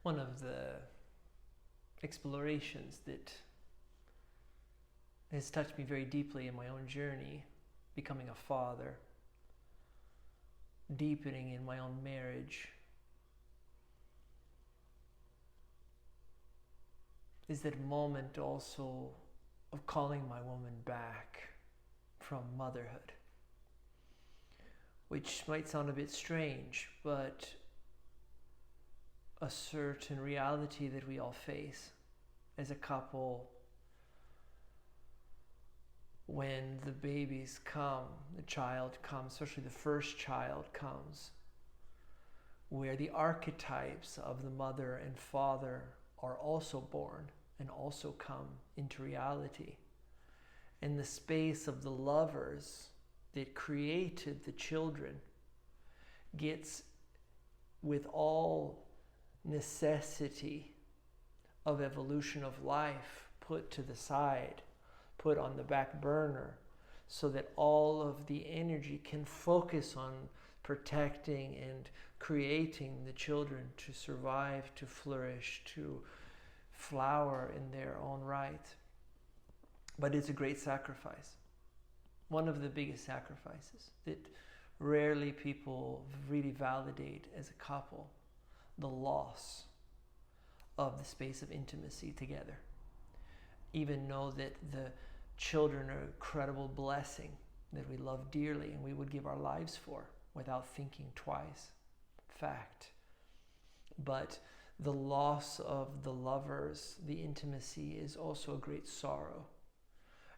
One of the explorations that has touched me very deeply in my own journey, becoming a father, deepening in my own marriage, is that moment also of calling my woman back from motherhood, which might sound a bit strange, but a certain reality that we all face as a couple when the babies come, the child comes, especially the first child comes, where the archetypes of the mother and father are also born and also come into reality. And the space of the lovers that created the children gets, with all necessity of evolution of life, put to the side, put on the back burner, so that all of the energy can focus on protecting and creating the children to survive, to flourish, to flower in their own right. But it's a great sacrifice. One of the biggest sacrifices that rarely people really validate as a couple, the loss of the space of intimacy together. Even know that the children are an incredible blessing that we love dearly and we would give our lives for without thinking twice. Fact. But the loss of the lovers, the intimacy, is also a great sorrow.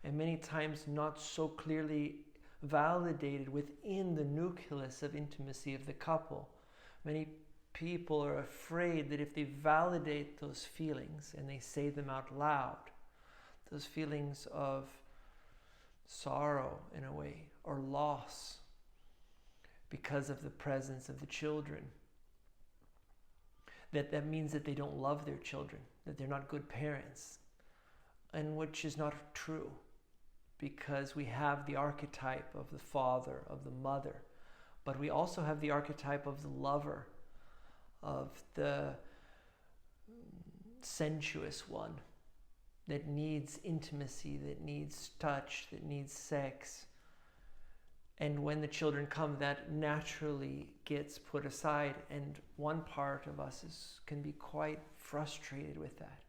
And many times not so clearly validated within the nucleus of intimacy of the couple. Many people are afraid that if they validate those feelings and they say them out loud, those feelings of sorrow in a way, or loss because of the presence of the children, that means that they don't love their children, that they're not good parents, and which is not true, because we have the archetype of the father, of the mother, but we also have the archetype of the lover, of the sensuous one that needs intimacy, that needs touch, that needs sex. And when the children come, that naturally gets put aside, and one part of us can be quite frustrated with that.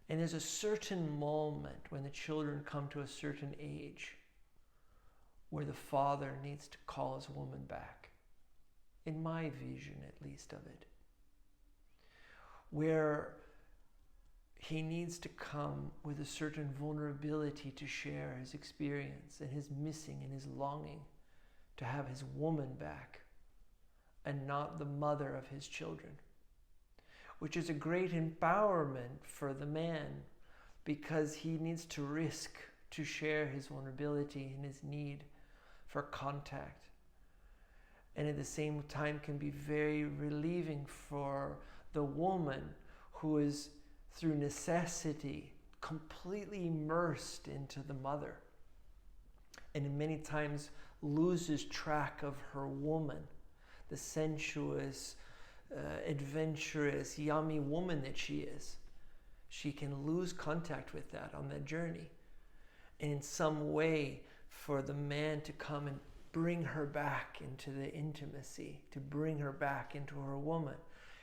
And there's a certain moment when the children come to a certain age where the father needs to call his woman back, in my vision at least of it, where he needs to come with a certain vulnerability to share his experience and his missing and his longing to have his woman back and not the mother of his children, which is a great empowerment for the man, because he needs to risk to share his vulnerability and his need for contact. And at the same time can be very relieving for the woman who is, through necessity, completely immersed into the mother, and many times loses track of her woman, the sensuous, adventurous, yummy woman that she is. She can lose contact with that on that journey. And in some way, for the man to come and bring her back into the intimacy, to bring her back into her woman,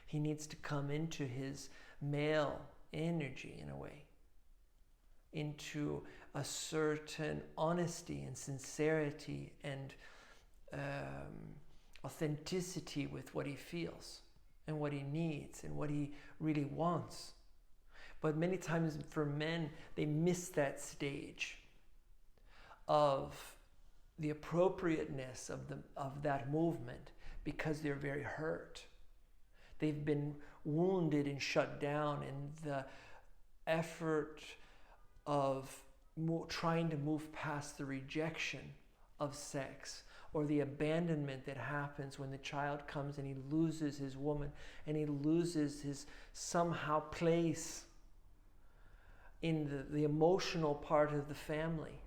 he needs to come into his male energy in a way, into a certain honesty and sincerity and authenticity with what he feels and what he needs and what he really wants. But many times for men, they miss that stage of the appropriateness of that movement because they're very hurt. They've been wounded and shut down in the effort of trying to move past the rejection of sex, or the abandonment that happens when the child comes and he loses his woman and he loses his somehow place in the emotional part of the family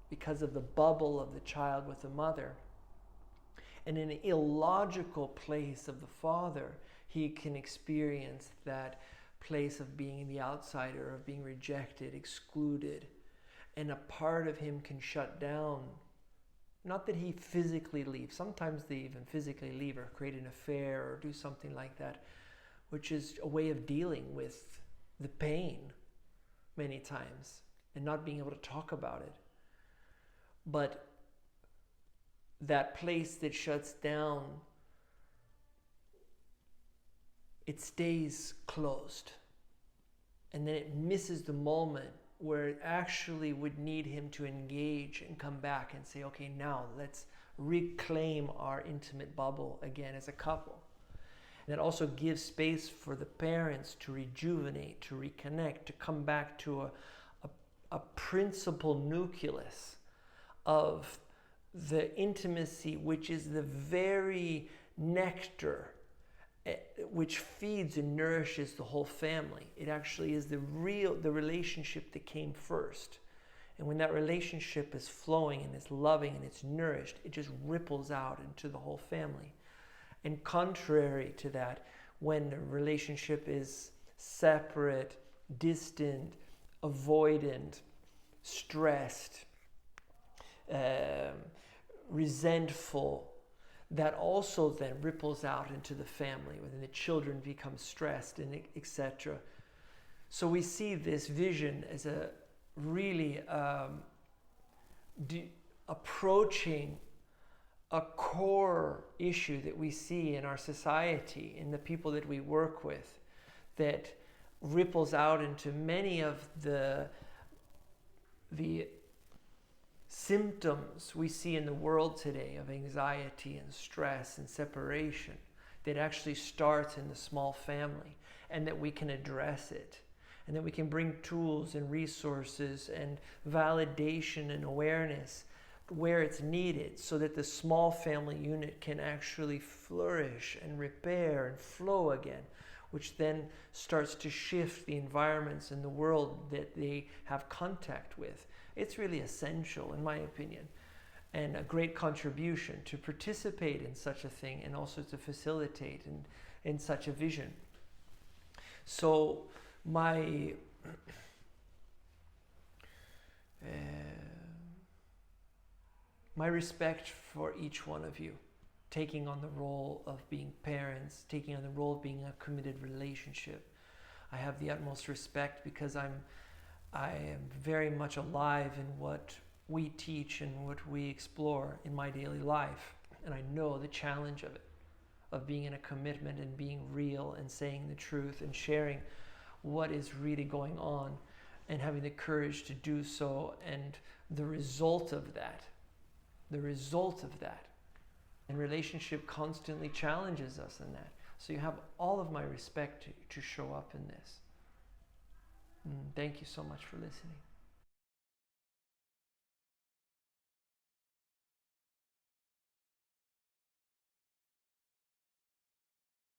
because of the bubble of the child with the mother. And in an illogical place of the father, he can experience that place of being the outsider, of being rejected, excluded, and a part of him can shut down. Not that he physically leaves. Sometimes they even physically leave or create an affair or do something like that, which is a way of dealing with the pain many times and not being able to talk about it. But that place that shuts down, it stays closed. And then it misses the moment where it actually would need him to engage and come back and say, okay, now let's reclaim our intimate bubble again as a couple. And it also gives space for the parents to rejuvenate, to reconnect, to come back to a principal nucleus of the intimacy, which is the very nectar which feeds and nourishes the whole family. It actually is the relationship that came first. And when that relationship is flowing and it's loving and it's nourished, it just ripples out into the whole family. And contrary to that, when the relationship is separate, distant, avoidant, stressed, resentful, that also then ripples out into the family, when the children become stressed and etc. So we see this vision as a really approaching a core issue that we see in our society, in the people that we work with, that ripples out into many of the symptoms we see in the world today of anxiety and stress and separation, that actually starts in the small family, and that we can address it, and that we can bring tools and resources and validation and awareness where it's needed, so that the small family unit can actually flourish and repair and flow again, which then starts to shift the environments in the world that they have contact with. It's really essential, in my opinion, and a great contribution to participate in such a thing, and also to facilitate in such a vision. So my respect for each one of you, taking on the role of being parents, taking on the role of being a committed relationship. I have the utmost respect, because I am very much alive in what we teach and what we explore in my daily life. And I know the challenge of it, of being in a commitment and being real and saying the truth and sharing what is really going on and having the courage to do so, and the result of that. And relationship constantly challenges us in that. So you have all of my respect to show up in this. Thank you so much for listening.